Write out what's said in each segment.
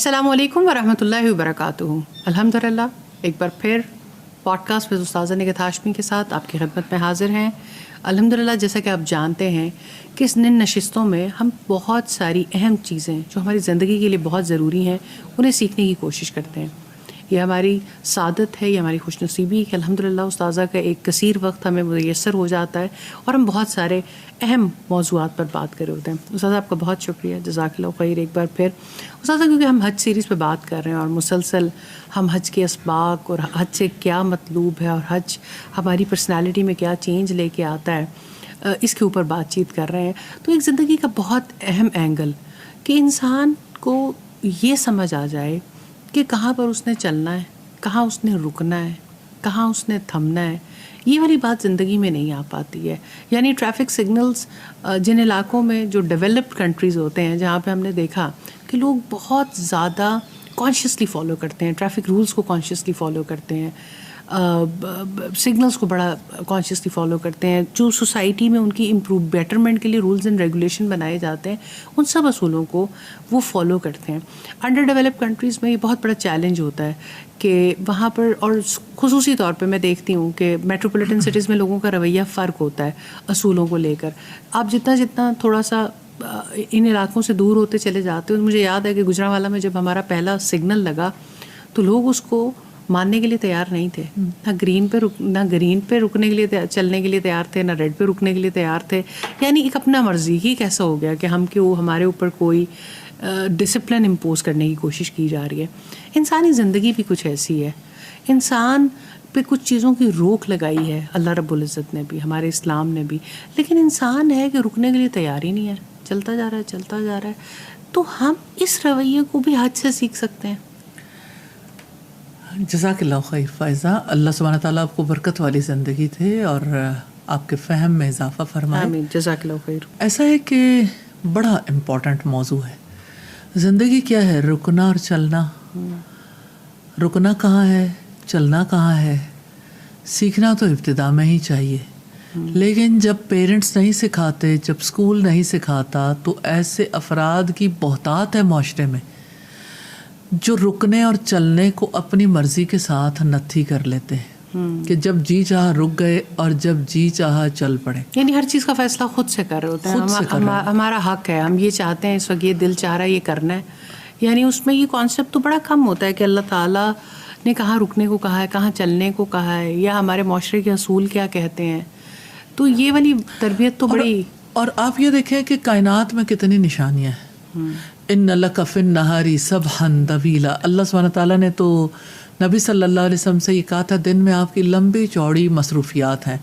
السلام علیکم ورحمۃ اللہ وبرکاتہ. الحمدللہ ایک بار پھر پوڈ کاسٹ میں استاذہ نگہت ہاشمی کے ساتھ آپ کی خدمت میں حاضر ہیں. الحمدللہ جیسا کہ آپ جانتے ہیں کہ اس نشستوں میں ہم بہت ساری اہم چیزیں جو ہماری زندگی کے لیے بہت ضروری ہیں انہیں سیکھنے کی کوشش کرتے ہیں. یہ ہماری سعادت ہے، یہ ہماری خوش نصیبی ہے کہ الحمدللہ استاذہ کا ایک کثیر وقت ہمیں میسر ہو جاتا ہے اور ہم بہت سارے اہم موضوعات پر بات کر رہے ہوتے ہیں. استاذہ آپ کا بہت شکریہ، جزاک اللہ خیر. ایک بار پھر استاذہ کیونکہ ہم حج سیریز پہ بات کر رہے ہیں اور مسلسل ہم حج کے اسباق اور حج سے کیا مطلوب ہے اور حج ہماری پرسنالٹی میں کیا چینج لے کے آتا ہے اس کے اوپر بات چیت کر رہے ہیں، تو ایک زندگی کا بہت اہم اینگل کہ انسان کو یہ سمجھ آ جائے کہ کہاں پر اس نے چلنا ہے، کہاں اس نے رکنا ہے، کہاں اس نے تھمنا ہے. یہ والی بات زندگی میں نہیں آ پاتی ہے. یعنی ٹریفک سگنلز جن علاقوں میں جو ڈیولپڈ کنٹریز ہوتے ہیں جہاں پہ ہم نے دیکھا کہ لوگ بہت زیادہ کانشیسلی فالو کرتے ہیں، ٹریفک رولز کو کانشیسلی فالو کرتے ہیں، سگنلز کو بڑا کانشیسلی فالو کرتے ہیں. جو سوسائٹی میں ان کی بیٹرمنٹ کے لیے رولز اینڈ ریگولیشن بنائے جاتے ہیں ان سب اصولوں کو وہ فالو کرتے ہیں. انڈر ڈیولپ کنٹریز میں یہ بہت بڑا چیلنج ہوتا ہے کہ وہاں پر، اور خصوصی طور پہ میں دیکھتی ہوں کہ میٹروپولیٹن سٹیز میں لوگوں کا رویہ فرق ہوتا ہے اصولوں کو لے کر. آپ جتنا تھوڑا سا ان علاقوں سے دور ہوتے چلے جاتے ہو، مجھے یاد ہے کہ گجرانوالہ میں جب ہمارا پہلا سگنل لگا تو لوگ اس کو ماننے کے لیے تیار نہیں تھے. نہ گرین پہ رکنے کے لیے چلنے کے لیے تیار تھے، نہ ریڈ پہ رکنے کے لیے تیار تھے. یعنی ایک اپنا مرضی ہی کیسا ہو گیا کہ وہ ہمارے اوپر کوئی ڈسپلن امپوز کرنے کی کوشش کی جا رہی ہے. انسانی زندگی بھی کچھ ایسی ہے. انسان پہ کچھ چیزوں کی روک لگائی ہے اللہ رب العزت نے بھی، ہمارے اسلام نے بھی، لیکن انسان ہے کہ رکنے کے لیے تیار ہی نہیں ہے، چلتا جا رہا ہے. تو ہم اس رویے کو بھی حج سے سیکھ سکتے ہیں. جزاک اللہ خیر فائزہ. اللہ سبحانہ تعالیٰ آپ کو برکت والی زندگی دے اور آپ کے فہم میں اضافہ فرمائے. آمین. جزاک اللہ خیر. ایسا ہے کہ بڑا امپورٹنٹ موضوع ہے. زندگی کیا ہے؟ رکنا اور چلنا. رکنا کہاں ہے، چلنا کہاں ہے؟ سیکھنا تو ابتدا میں ہی چاہیے، لیکن جب پیرنٹس نہیں سکھاتے، جب اسکول نہیں سکھاتا، تو ایسے افراد کی بہتات ہے معاشرے میں جو رکنے اور چلنے کو اپنی مرضی کے ساتھ نتھی کر لیتے ہیں کہ جب جی چاہا رک گئے اور جب جی چاہا چل پڑے. یعنی ہر چیز کا فیصلہ خود سے کر رہے ہوتے ہیں. ہمارا حق ہے، ہم یہ چاہتے ہیں، اس وقت یہ دل چاہ رہا ہے، یہ کرنا ہے. یعنی اس میں یہ کانسیپٹ تو بڑا کم ہوتا ہے کہ اللہ تعالیٰ نے کہاں رکنے کو کہا ہے، کہاں چلنے کو کہا ہے، یا ہمارے معاشرے کے اصول کیا کہتے ہیں. تو یہ والی تربیت تو بڑی. اور آپ یہ دیکھیں کہ کائنات میں کتنی نشانیاں ہیں. ان لک فی النہار سبحا طویلا. اللہ سبحانہ تعالیٰ نے تو نبی صلی اللہ علیہ وسلم سے یہ کہا تھا دن میں آپ کی لمبی چوڑی مصروفیات ہیں،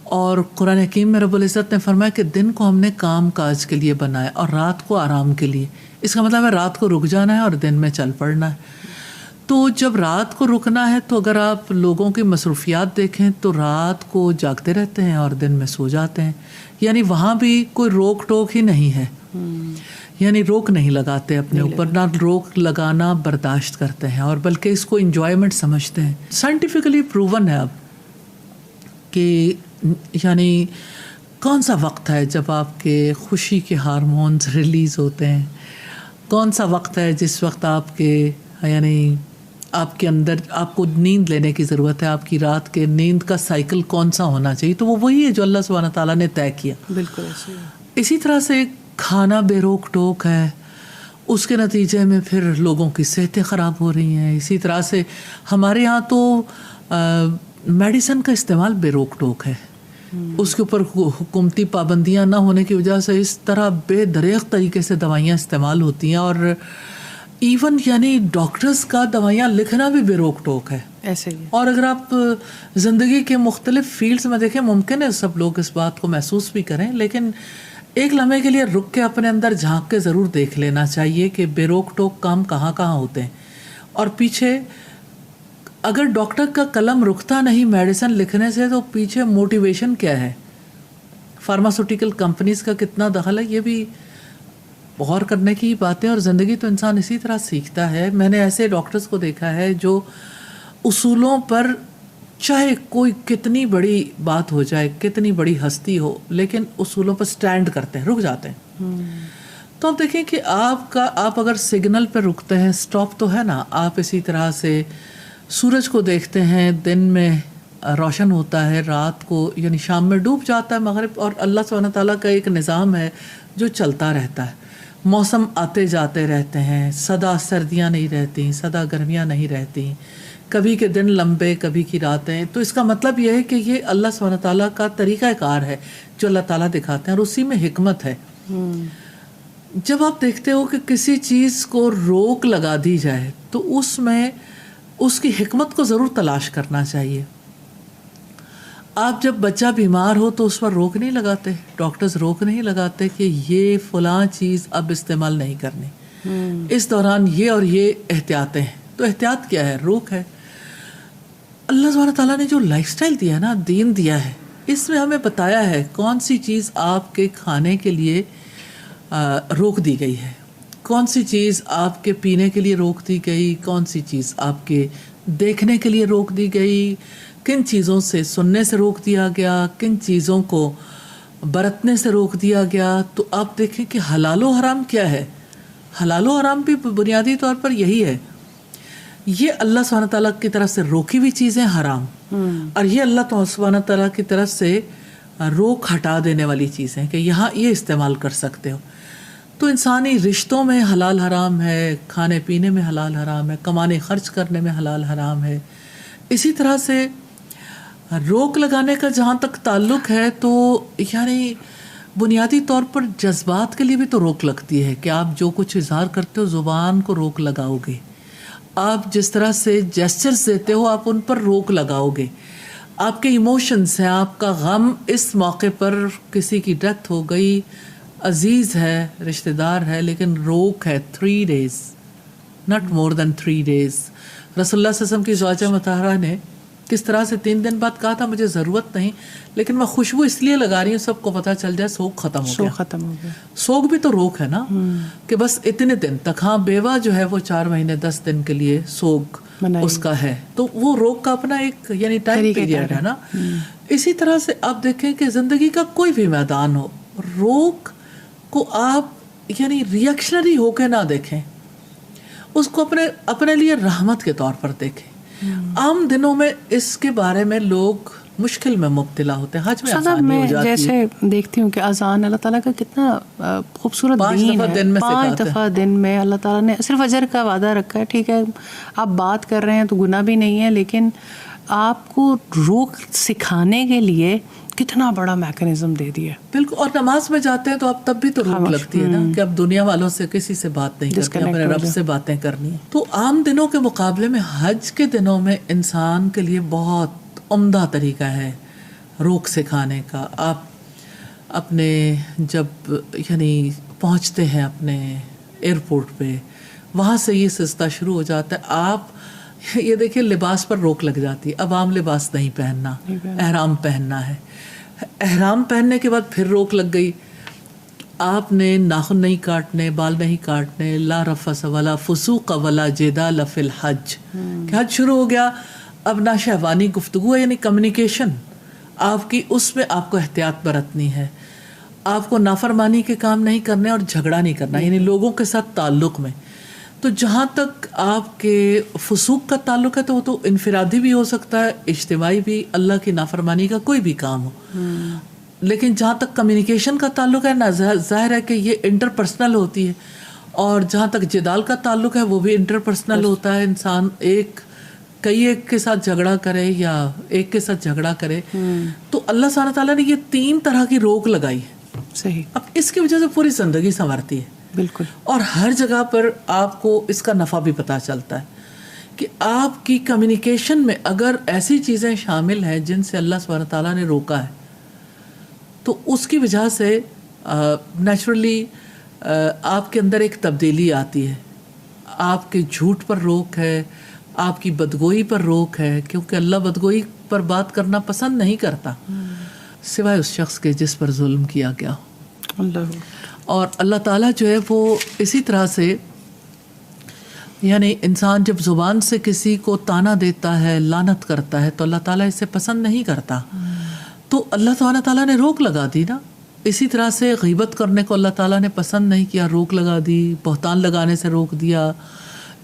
اور قرآن حکیم میں رب العزت نے فرمایا کہ دن کو ہم نے کام کاج کے لیے بنایا اور رات کو آرام کے لیے. اس کا مطلب ہے رات کو رک جانا ہے اور دن میں چل پڑنا ہے. تو جب رات کو رکنا ہے تو اگر آپ لوگوں کی مصروفیات دیکھیں تو رات کو جاگتے رہتے ہیں اور دن میں سو جاتے ہیں. یعنی وہاں بھی کوئی روک ٹوک ہی نہیں ہے. یعنی روک نہیں لگاتے اپنے اوپر، نہ روک لگانا برداشت کرتے ہیں اور بلکہ اس کو انجوائمنٹ سمجھتے ہیں. سائنٹیفکلی پروون ہے اب کہ یعنی کون سا وقت ہے جب آپ کے خوشی کے ہارمونز ریلیز ہوتے ہیں، کون سا وقت ہے جس وقت آپ کے یعنی آپ کے اندر آپ کو نیند لینے کی ضرورت ہے، آپ کی رات کے نیند کا سائیکل کون سا ہونا چاہیے. تو وہ وہی ہے جو اللہ سبحانہ تعالیٰ نے طے کیا. بالکل ایسے ہی. اسی طرح سے کھانا بے روک ٹوک ہے، اس کے نتیجے میں پھر لوگوں کی صحتیں خراب ہو رہی ہیں. اسی طرح سے ہمارے ہاں تو میڈیسن کا استعمال بے روک ٹوک ہے. اس کے اوپر حکومتی پابندیاں نہ ہونے کی وجہ سے اس طرح بے دریغ طریقے سے دوائیاں استعمال ہوتی ہیں، اور ایون یعنی ڈاکٹرز کا دوائیاں لکھنا بھی بے روک ٹوک ہے. ایسے ہی. اور اگر آپ زندگی کے مختلف فیلڈز میں دیکھیں، ممکن ہے سب لوگ اس بات کو محسوس بھی کریں، لیکن ایک لمحے کے لیے رک کے اپنے اندر جھانک کے ضرور دیکھ لینا چاہیے کہ بے روک ٹوک کام کہاں کہاں ہوتے ہیں. اور پیچھے اگر ڈاکٹر کا قلم رکتا نہیں میڈیسن لکھنے سے تو پیچھے موٹیویشن کیا ہے، فارماسوٹیکل کمپنیز کا کتنا دخل ہے، یہ بھی غور کرنے کی باتیں. اور زندگی تو انسان اسی طرح سیکھتا ہے. میں نے ایسے ڈاکٹرز کو دیکھا ہے جو اصولوں پر چاہے کوئی کتنی بڑی بات ہو جائے، کتنی بڑی ہستی ہو، لیکن اصولوں پر سٹینڈ کرتے ہیں، رک جاتے ہیں. تو آپ دیکھیں کہ آپ اگر سگنل پہ رکتے ہیں، سٹاپ تو ہے نا، آپ اسی طرح سے سورج کو دیکھتے ہیں، دن میں روشن ہوتا ہے، رات کو یعنی شام میں ڈوب جاتا ہے، مغرب، اور اللہ سبحانہ تعالیٰ کا ایک نظام ہے جو چلتا رہتا ہے. موسم آتے جاتے رہتے ہیں، سدا سردیاں نہیں رہتی، سدا گرمیاں نہیں رہتی، کبھی کے دن لمبے کبھی کی راتیں. تو اس کا مطلب یہ ہے کہ یہ اللہ سبحانہ تعالیٰ کا طریقہ کار ہے جو اللہ تعالیٰ دکھاتے ہیں، اور اسی میں حکمت ہے. جب آپ دیکھتے ہو کہ کسی چیز کو روک لگا دی جائے تو اس میں اس کی حکمت کو ضرور تلاش کرنا چاہیے. آپ جب بچہ بیمار ہو تو اس پر روک نہیں لگاتے، ڈاکٹرز روک نہیں لگاتے کہ یہ فلاں چیز اب استعمال نہیں کرنی، اس دوران یہ اور یہ احتیاطیں ہیں. تو احتیاط کیا ہے؟ روک ہے. اللہ سبحانہ تعالیٰ نے جو لائف سٹائل دیا ہے نا، دین دیا ہے، اس میں ہمیں بتایا ہے کون سی چیز آپ کے کھانے کے لیے روک دی گئی ہے، کون سی چیز آپ کے پینے کے لیے روک دی گئی، کون سی چیز آپ کے دیکھنے کے لیے روک دی گئی، کن چیزوں سے سننے سے روک دیا گیا، کن چیزوں کو برتنے سے روک دیا گیا. تو آپ دیکھیں کہ حلال و حرام کیا ہے. حلال و حرام بھی بنیادی طور پر یہی ہے، یہ اللہ سبحانہ تعالیٰ کی طرف سے روکی ہوئی چیزیں حرام، اور یہ اللہ سبحانہ تعالیٰ کی طرف سے روک ہٹا دینے والی چیزیں کہ یہاں یہ استعمال کر سکتے ہو. تو انسانی رشتوں میں حلال حرام ہے، کھانے پینے میں حلال حرام ہے، کمانے خرچ کرنے میں حلال حرام ہے. اسی طرح سے روک لگانے کا جہاں تک تعلق ہے تو یعنی بنیادی طور پر جذبات کے لیے بھی تو روک لگتی ہے کہ آپ جو کچھ اظہار کرتے ہو زبان کو روک لگاؤ گے، آپ جس طرح سے جیسچرز دیتے ہو آپ ان پر روک لگاؤ گے. آپ کے ایموشنز ہیں، آپ کا غم، اس موقع پر کسی کی ڈیتھ ہو گئی، عزیز ہے، رشتہ دار ہے، لیکن روک ہے 3 days، not more than 3 days. رسول اللہ صلی اللہ علیہ وسلم کی زوجہ مطہرہ نے کس طرح سے 3 دن بعد کہا تھا مجھے ضرورت نہیں، لیکن میں خوشبو اس لیے لگا رہی ہوں سب کو پتہ چل جائے سوگ ختم ہو گیا. سوگ بھی تو روک ہے نا، کہ بس اتنے دن تک. ہاں بیوہ جو ہے وہ 4 مہینے 10 دن کے لیے سوگ اس کا ہے، تو وہ روک کا اپنا ایک یعنی ٹائم پیریڈ ہے نا. اسی طرح سے آپ دیکھیں کہ زندگی کا کوئی بھی میدان ہو، روک کو آپ یعنی ریئیکشنری ہو کے نہ دیکھیں، اس کو اپنے لیے رحمت کے طور پر دیکھیں. عام دنوں میں اس کے بارے میں لوگ مشکل میں مبتلا ہوتے ہیں. حج میں آسانی ہو جاتی ہے. جیسے دیکھتی ہوں کہ اذان اللہ تعالیٰ کا کتنا خوبصورت دین ہے، 5 دفعہ دن میں اللہ تعالیٰ نے صرف اجر کا وعدہ رکھا ہے. ٹھیک ہے آپ بات کر رہے ہیں تو گناہ بھی نہیں ہے، لیکن آپ کو روک سکھانے کے لیے کتنا بڑا میکانزم دے دیا. بالکل. اور نماز میں جاتے ہیں تو اب تب بھی تو روک لگتی ہے نا کہ اب دنیا والوں سے کسی سے بات نہیں کرنی، اپنے رب سے باتیں کرنی. تو عام دنوں کے مقابلے میں حج کے دنوں میں انسان کے لیے بہت عمدہ طریقہ ہے روک سکھانے کا. آپ اپنے جب یعنی پہنچتے ہیں اپنے ایئرپورٹ پہ، وہاں سے یہ سلسلہ شروع ہو جاتا ہے. آپ یہ دیکھیں لباس پر روک لگ جاتی ہے، اب عام لباس نہیں پہننا، احرام پہننا ہے. احرام پہننے کے بعد پھر روک لگ گئی، آپ نے ناخن نہیں کاٹنے، بال نہیں کاٹنے. لا رفث ولا فسوق ولا جدال فی الحج، کہ حج شروع ہو گیا، اب نہ شہوانی گفتگو ہے، یعنی کمیونیکیشن آپ کی، اس میں آپ کو احتیاط برتنی ہے. آپ کو نافرمانی کے کام نہیں کرنے اور جھگڑا نہیں کرنا، یعنی لوگوں کے ساتھ تعلق میں. تو جہاں تک آپ کے فسوق کا تعلق ہے تو وہ تو انفرادی بھی ہو سکتا ہے، اجتماعی بھی، اللہ کی نافرمانی کا کوئی بھی کام ہو. لیکن جہاں تک کمیونیکیشن کا تعلق ہے نا، ظاہر ہے کہ یہ انٹر پرسنل ہوتی ہے. اور جہاں تک جدال کا تعلق ہے وہ بھی انٹر پرسنل ہوتا ہے. انسان ایک کے ساتھ جھگڑا کرے یا ایک کے ساتھ جھگڑا کرے. تو اللہ سبحانہ تعالیٰ نے یہ 3 طرح کی روک لگائی ہے. صحیح. اب اس کی وجہ سے پوری زندگی سنورتی ہے. بالکل. اور ہر جگہ پر آپ کو اس کا نفع بھی پتہ چلتا ہے کہ آپ کی کمیونیکیشن میں اگر ایسی چیزیں شامل ہیں جن سے اللہ سبحانہ تعالیٰ نے روکا ہے تو اس کی وجہ سے نیچرلی آپ کے اندر ایک تبدیلی آتی ہے. آپ کے جھوٹ پر روک ہے، آپ کی بدگوئی پر روک ہے، کیونکہ اللہ بدگوئی پر بات کرنا پسند نہیں کرتا سوائے اس شخص کے جس پر ظلم کیا گیا ہو. اللہ. اور اللہ تعالیٰ جو ہے وہ اسی طرح سے یعنی انسان جب زبان سے کسی کو طعنہ دیتا ہے، لعنت کرتا ہے، تو اللہ تعالیٰ اسے پسند نہیں کرتا. تو اللہ تعالیٰ نے روک لگا دی نا. اسی طرح سے غیبت کرنے کو اللہ تعالیٰ نے پسند نہیں کیا، روک لگا دی، بہتان لگانے سے روک دیا.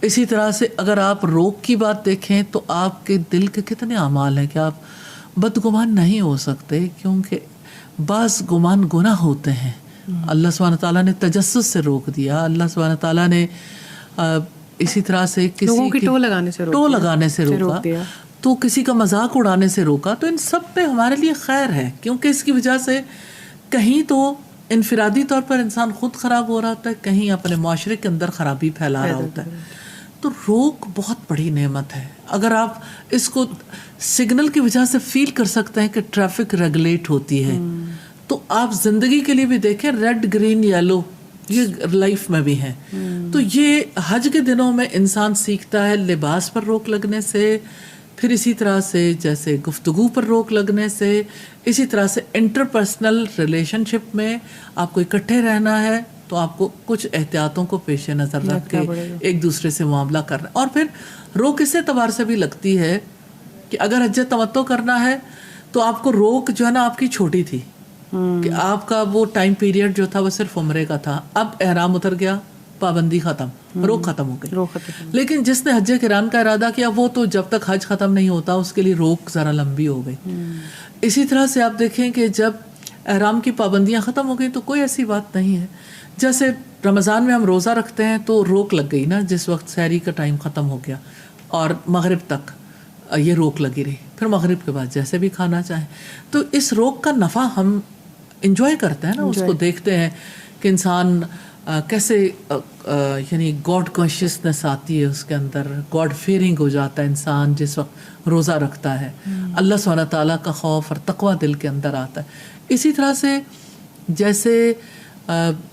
اسی طرح سے اگر آپ روک کی بات دیکھیں تو آپ کے دل کے کتنے اعمال ہیں کہ آپ بدگمان نہیں ہو سکتے، کیونکہ بعض گمان گناہ ہوتے ہیں. اللہ سبحانہ تعالیٰ نے تجسس سے روک دیا، اللہ سبحانہ تعالیٰ نے اسی طرح سے کسی کی ٹو لگانے سے روکا، تو کسی کا مذاق اڑانے سے روکا. تو ان سب پہ ہمارے لیے خیر ہے، کیونکہ اس کی وجہ سے کہیں تو انفرادی طور پر انسان خود خراب ہو رہا ہوتا ہے، کہیں اپنے معاشرے کے اندر خرابی پھیلا رہا ہوتا ہے. تو روک بہت بڑی نعمت ہے. اگر آپ اس کو سگنل کی وجہ سے فیل کر سکتے ہیں کہ ٹریفک ریگولیٹ ہوتی ہے، تو آپ زندگی کے لیے بھی دیکھیں، ریڈ گرین یلو یہ لائف میں بھی ہیں. تو یہ حج کے دنوں میں انسان سیکھتا ہے لباس پر روک لگنے سے، پھر اسی طرح سے جیسے گفتگو پر روک لگنے سے، اسی طرح سے انٹرپرسنل ریلیشن شپ میں آپ کو اکٹھے رہنا ہے تو آپ کو کچھ احتیاطوں کو پیش نظر رکھ کے ایک دوسرے سے معاملہ کرنا. اور پھر روک اس اعتبار سے بھی لگتی ہے کہ اگر حج تمتع کرنا ہے تو آپ کو روک جو ہے نا آپ کی چھوٹی تھی، کہ آپ کا وہ ٹائم پیریڈ جو تھا وہ صرف عمرے کا تھا. اب احرام اتر گیا، پابندی ختم، روک ختم ہو گئی. لیکن جس نے حج قران کا ارادہ کیا وہ تو جب تک حج ختم نہیں ہوتا اس کے لیے روک ذرا لمبی ہو گئی. اسی طرح سے آپ دیکھیں کہ جب احرام کی پابندیاں ختم ہو گئی تو کوئی ایسی بات نہیں ہے. جیسے رمضان میں ہم روزہ رکھتے ہیں تو روک لگ گئی نا، جس وقت سحری کا ٹائم ختم ہو گیا اور مغرب تک یہ روک لگی رہی، پھر مغرب کے بعد جیسے بھی کھانا چاہیں. تو اس روک کا نفع ہم انجوائے کرتے ہیں نا، اس کو دیکھتے ہیں کہ انسان کیسے یعنی گاڈ کانشیسنس آتی ہے اس کے اندر، گاڈ فیئرنگ ہو جاتا ہے انسان جس وقت روزہ رکھتا ہے، اللہ سبحانہ تعالیٰ کا خوف اور تقوی دل کے اندر آتا ہے. اسی طرح سے جیسے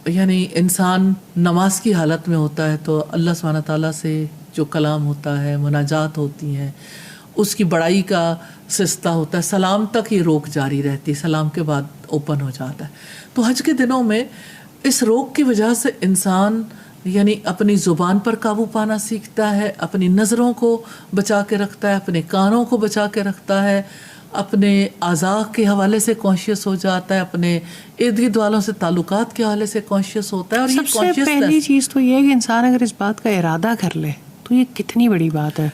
یعنی انسان نماز کی حالت میں ہوتا ہے تو اللہ سبحانہ تعالیٰ سے جو کلام ہوتا ہے، مناجات ہوتی ہیں، اس کی بڑائی کا سلسلہ ہوتا ہے، سلام تک یہ روک جاری رہتی، سلام کے بعد اوپن ہو جاتا ہے. تو حج کے دنوں میں اس روک کی وجہ سے انسان یعنی اپنی زبان پر قابو پانا سیکھتا ہے، اپنی نظروں کو بچا کے رکھتا ہے، اپنے کانوں کو بچا کے رکھتا ہے، اپنے اعضاء کے حوالے سے کانشیس ہو جاتا ہے، اپنے ارد گرد والوں سے تعلقات کے حوالے سے کانشیس ہوتا ہے. اور سب سے پہلی چیز تو یہ ہے کہ انسان اگر اس بات کا ارادہ کر لے تو یہ کتنی بڑی بات ہے.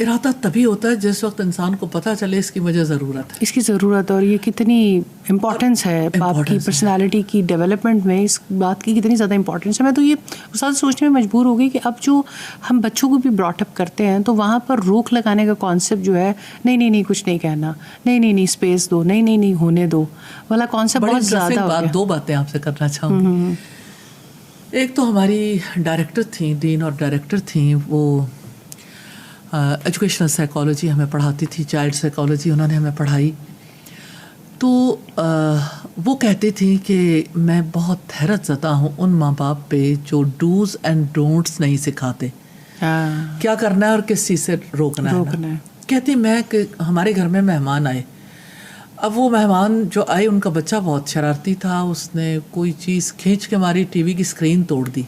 ارادہ تبھی ہوتا ہے جس وقت انسان کو پتہ چلے اس کی مجھے ضرورت ہے، اس کی ضرورت، اور یہ کتنی امپورٹنس ہے آپ کی پرسنالٹی کی ڈیولپمنٹ میں، اس بات کی کتنی زیادہ امپورٹنس ہے. میں تو یہ استاد سوچنے میں مجبور ہو گئی کہ اب جو ہم بچوں کو بھی براٹ اپ کرتے ہیں تو وہاں پر روک لگانے کا کانسیپٹ جو ہے، نہیں کچھ نہیں کہنا، نہیں اسپیس دو، نہیں ہونے دو والا کانسیپٹ بہت زیادہ ہو گیا. دو باتیں آپ سے کرنا چاہوں گی. ایک تو ہماری ڈائریکٹر تھیں، دین اور ڈائریکٹر تھیں، وہ ایجوکیشنل سائیکالوجی ہمیں پڑھاتی تھی، چائلڈ سائیکالوجی انہوں نے ہمیں پڑھائی. تو وہ کہتی تھیں کہ میں بہت حیرت زدہ ہوں ان ماں باپ پہ جو ڈوز اینڈ ڈونٹس نہیں سکھاتے، کیا کرنا ہے اور کس چیز سے روکنا ہے. کہتی میں کہ ہمارے گھر میں مہمان آئے، اب وہ مہمان جو آئے ان کا بچہ بہت شرارتی تھا، اس نے کوئی چیز کھینچ کے ہماری ٹی وی کی اسکرین توڑ دی.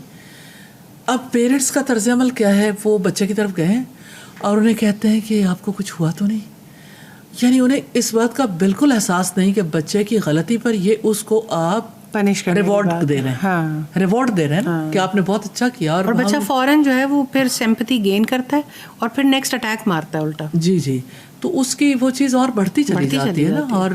اب پیرنٹس کا طرز عمل کیا ہے، وہ بچے کی طرف گئے اور انہیں کہتے ہیں کہ آپ کو کچھ ہوا تو نہیں. یعنی انہیں اس بات کا بالکل احساس نہیں کہ بچے کی غلطی پر یہ اس کو آپ ریوارڈ دے رہے ہیں، ریوارڈ دے رہے ہیں کہ آپ نے بہت اچھا کیا. اور بچہ فوراً جو ہے وہ پھر سمپتھی گین کرتا ہے اور پھر نیکسٹ اٹیک مارتا ہے الٹا. جی تو اس کی وہ چیز اور بڑھتی چلی جاتی ہے نا. اور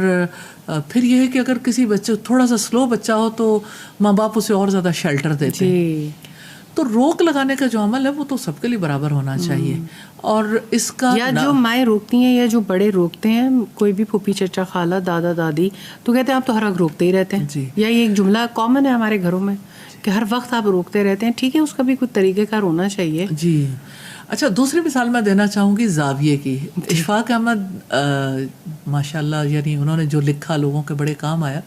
پھر یہ ہے کہ اگر کسی بچے تھوڑا سا سلو بچہ ہو تو ماں باپ اسے اور زیادہ شیلٹر دیتے ہیں. تو روک لگانے کا جو عمل ہے وہ تو سب کے لیے برابر ہونا چاہیے. اور اس کا یا جو مائیں روکتی ہیں یا جو بڑے روکتے ہیں، کوئی بھی پھوپھی چچا خالہ دادا دادی تو کہتے ہیں آپ تو ہر وقت روکتے ہی رہتے ہیں. یا یہ ایک جملہ کامن ہے ہمارے گھروں میں کہ ہر وقت آپ روکتے رہتے ہیں. ٹھیک ہے، اس کا بھی کوئی طریقہ کار ہونا چاہیے. جی اچھا، دوسری مثال میں دینا چاہوں گی زاویے کی. اشفاق احمد ماشاء اللہ، یعنی انہوں نے جو لکھا لوگوں کے بڑے کام آیا.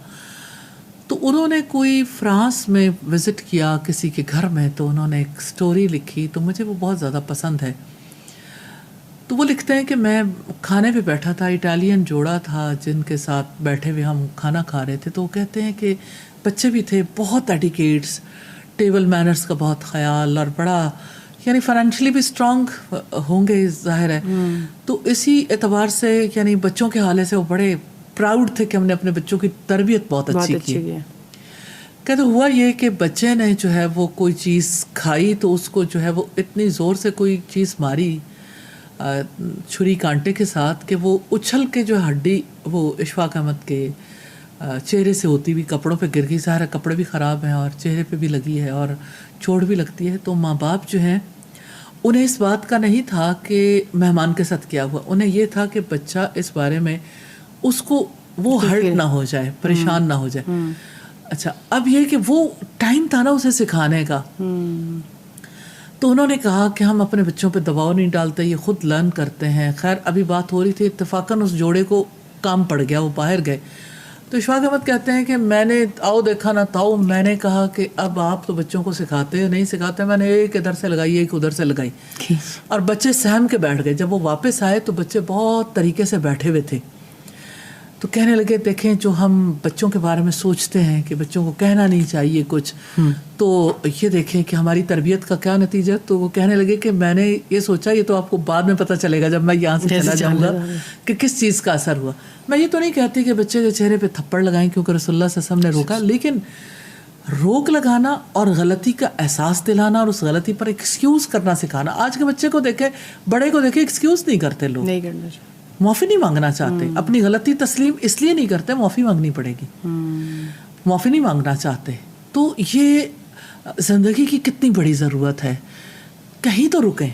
تو انہوں نے کوئی فرانس میں وزٹ کیا کسی کے گھر میں، تو انہوں نے ایک سٹوری لکھی تو مجھے وہ بہت زیادہ پسند ہے. تو وہ لکھتے ہیں کہ میں کھانے پہ بیٹھا تھا، اٹالین جوڑا تھا جن کے ساتھ بیٹھے ہوئے ہم کھانا کھا رہے تھے. تو وہ کہتے ہیں کہ بچے بھی تھے، بہت ایٹیکیٹس، ٹیبل مینرز کا بہت خیال، اور بڑا یعنی فائنینشلی بھی اسٹرانگ ہوں گے ظاہر ہے. تو اسی اعتبار سے یعنی بچوں کے حوالے سے وہ بڑے پراؤڈ تھے کہ ہم نے اپنے بچوں کی تربیت بہت اچھی کی. کہتے ہوا یہ کہ بچے نے جو ہے وہ کوئی چیز کھائی تو اس کو جو ہے وہ اتنی زور سے کوئی چیز ماری چھری کانٹے کے ساتھ کہ وہ اچھل کے جو ہڈی وہ اشفاق احمد کے چہرے سے ہوتی ہوئی کپڑوں پہ گر گئی. ظاہر کپڑے بھی خراب ہیں اور چہرے پہ بھی لگی ہے اور چوٹ بھی لگتی ہے. تو ماں باپ جو ہیں انہیں اس بات کا نہیں تھا کہ مہمان کے ساتھ کیا ہوا, انہیں یہ تھا کہ بچہ اس بارے میں اس کو وہ ہرٹ نہ ہو جائے, پریشان نہ ہو جائے. اچھا اب یہ کہ وہ ٹائم تھا نا اسے سکھانے کا, تو انہوں نے کہا کہ ہم اپنے بچوں پہ دباؤ نہیں ڈالتے, یہ خود لرن کرتے ہیں. خیر ابھی بات ہو رہی تھی, اتفاقاً اس جوڑے کو کام پڑ گیا, وہ باہر گئے. تو اشفاق احمد کہتے ہیں کہ میں نے آؤ دیکھا نہ تاؤ, میں نے کہا کہ اب آپ تو بچوں کو سکھاتے نہیں سکھاتے, میں نے ایک ادھر سے لگائی ایک ادھر سے لگائی اور بچے سہم کے بیٹھ گئے. جب وہ واپس آئے تو بچے بہت طریقے سے بیٹھے ہوئے تھے. تو کہنے لگے دیکھیں جو ہم بچوں کے بارے میں سوچتے ہیں کہ بچوں کو کہنا نہیں چاہیے کچھ, تو یہ دیکھیں کہ ہماری تربیت کا کیا نتیجہ. تو وہ کہنے لگے کہ میں نے یہ سوچا یہ تو آپ کو بعد میں پتہ چلے گا جب میں یہاں سے چلا جاؤں گا کہ کس چیز کا اثر ہوا. میں یہ تو نہیں کہتی کہ بچے کے چہرے پہ تھپڑ لگائیں کیونکہ رسول اللہ صلی اللہ علیہ وسلم نے روکا, لیکن روک لگانا اور غلطی کا احساس دلانا اور اس غلطی پر ایکسکیوز کرنا سکھانا. آج کے بچے کو دیکھیں, بڑے کو دیکھیں, ایکسکیوز نہیں کرتے لوگ, نہیں کرنا چاہیے, معافی نہیں مانگنا چاہتے, اپنی غلطی تسلیم اس لیے نہیں کرتے معافی مانگنی پڑے گی, معافی نہیں مانگنا چاہتے. تو یہ زندگی کی کتنی بڑی ضرورت ہے. کہیں تو رکیں,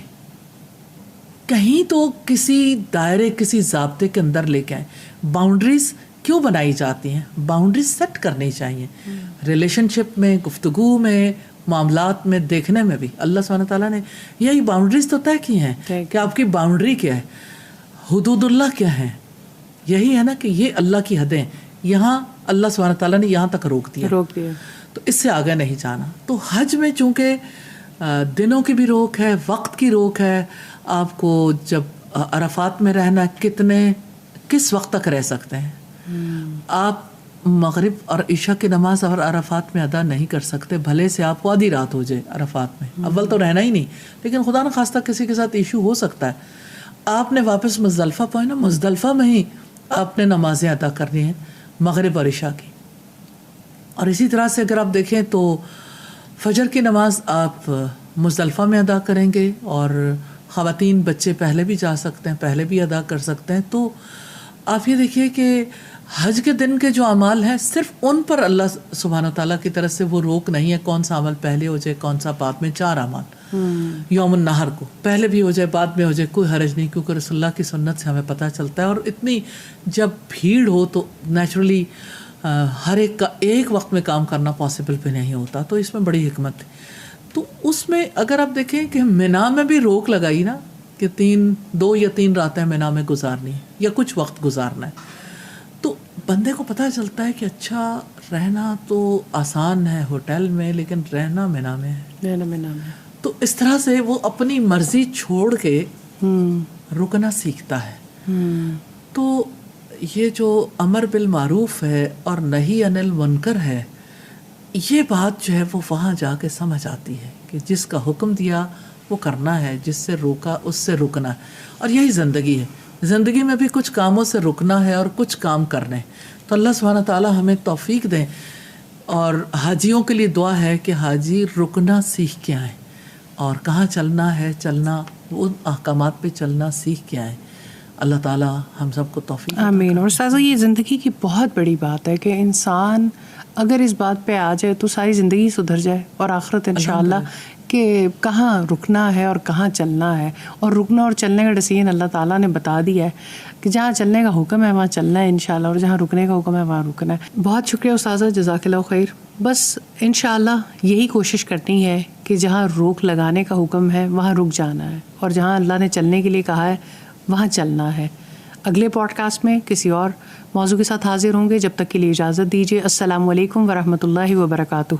کہیں تو کسی دائرے کسی ضابطے کے اندر لے کے آئیں. باؤنڈریز کیوں بنائی جاتی ہیں؟ باؤنڈریز سیٹ کرنی چاہیے, ریلیشن شپ میں, گفتگو میں, معاملات میں, دیکھنے میں بھی. اللہ سبحانہ تعالیٰ نے یہی باؤنڈریز تو طے کی ہیں کہ آپ کی باؤنڈری کیا ہے, حدود اللہ کیا ہیں. یہی ہے نا کہ یہ اللہ کی حدیں, یہاں اللہ سبحانہ تعالیٰ نے یہاں تک روک دیا, تو اس سے آگے نہیں جانا. تو حج میں چونکہ دنوں کی بھی روک ہے, وقت کی روک ہے, آپ کو جب عرفات میں رہنا کس وقت تک رہ سکتے ہیں. آپ مغرب اور عشاء کی نماز اور عرفات میں ادا نہیں کر سکتے, بھلے سے آپ کو آدھی رات ہو جائے عرفات میں, اول تو رہنا ہی نہیں, لیکن خدا نہ خواستہ کسی کے ساتھ ایشو ہو سکتا ہے. آپ نے واپس مزدلفہ پہنچنا, مزدلفہ میں ہی آپ نے نمازیں ادا کرنی ہیں مغرب اور عشاء کی. اور اسی طرح سے اگر آپ دیکھیں تو فجر کی نماز آپ مزدلفہ میں ادا کریں گے, اور خواتین بچے پہلے بھی جا سکتے ہیں, پہلے بھی ادا کر سکتے ہیں. تو آپ یہ دیکھیے کہ حج کے دن کے جو اعمال ہیں صرف ان پر اللہ سبحانہ تعالیٰ کی طرف سے وہ روک نہیں ہے کون سا عمل پہلے ہو جائے کون سا بعد میں. 4 اعمال یوم النحر کو پہلے بھی ہو جائے بعد میں ہو جائے کوئی حرج نہیں, کیونکہ رسول اللہ کی سنت سے ہمیں پتہ چلتا ہے. اور اتنی جب بھیڑ ہو تو نیچرلی ہر ایک کا ایک وقت میں کام کرنا پاسبل بھی نہیں ہوتا, تو اس میں بڑی حکمت ہے. تو اس میں اگر آپ دیکھیں کہ مینا میں بھی روک لگائی نا کہ 2 یا 3 راتیں مینا میں گزارنی ہے یا کچھ وقت گزارنا ہے, تو بندے کو پتہ چلتا ہے کہ اچھا رہنا تو آسان ہے ہوٹل میں, لیکن رہنا مینا میں ہے, رہنا مینا میں. تو اس طرح سے وہ اپنی مرضی چھوڑ کے رکنا سیکھتا ہے. تو یہ جو امر بالمعروف ہے اور نہی عن المنکر ہے, یہ بات جو ہے وہ وہاں جا کے سمجھ آتی ہے کہ جس کا حکم دیا وہ کرنا ہے, جس سے روکا اس سے رکنا ہے. اور یہی زندگی ہے, زندگی میں بھی کچھ کاموں سے رکنا ہے اور کچھ کام کرنے. تو اللہ سبحانہ تعالیٰ ہمیں توفیق دیں. اور حاجیوں کے لیے دعا ہے کہ حاجی رکنا سیکھ کے آئیں, اور کہاں چلنا ہے چلنا, ان احکامات پہ چلنا سیکھ کے آئیں. اللہ تعالیٰ ہم سب کو توفیق. آمین. اور استاذہ یہ زندگی کی بہت بڑی بات ہے کہ انسان اگر اس بات پہ آ جائے تو ساری زندگی سدھر جائے, اور آخرت انشاءاللہ کہ کہاں رکنا ہے اور کہاں چلنا ہے. اور رکنا اور چلنے کا ڈیسیژن اللہ تعالیٰ نے بتا دیا ہے کہ جہاں چلنے کا حکم ہے وہاں چلنا ہے انشاءاللہ, اور جہاں رکنے کا حکم ہے وہاں رکنا ہے. بہت شکریہ استاذہ, جزاک اللہ خیر. بس انشاءاللہ یہی کوشش کرنی ہے کہ جہاں روک لگانے کا حکم ہے وہاں رک جانا ہے, اور جہاں اللہ نے چلنے کے لیے کہا ہے وہاں چلنا ہے. اگلے پوڈ کاسٹ میں کسی اور موضوع کے ساتھ حاضر ہوں گے. جب تک کے لیے اجازت دیجیے. السلام علیکم ورحمۃ اللہ وبرکاتہ.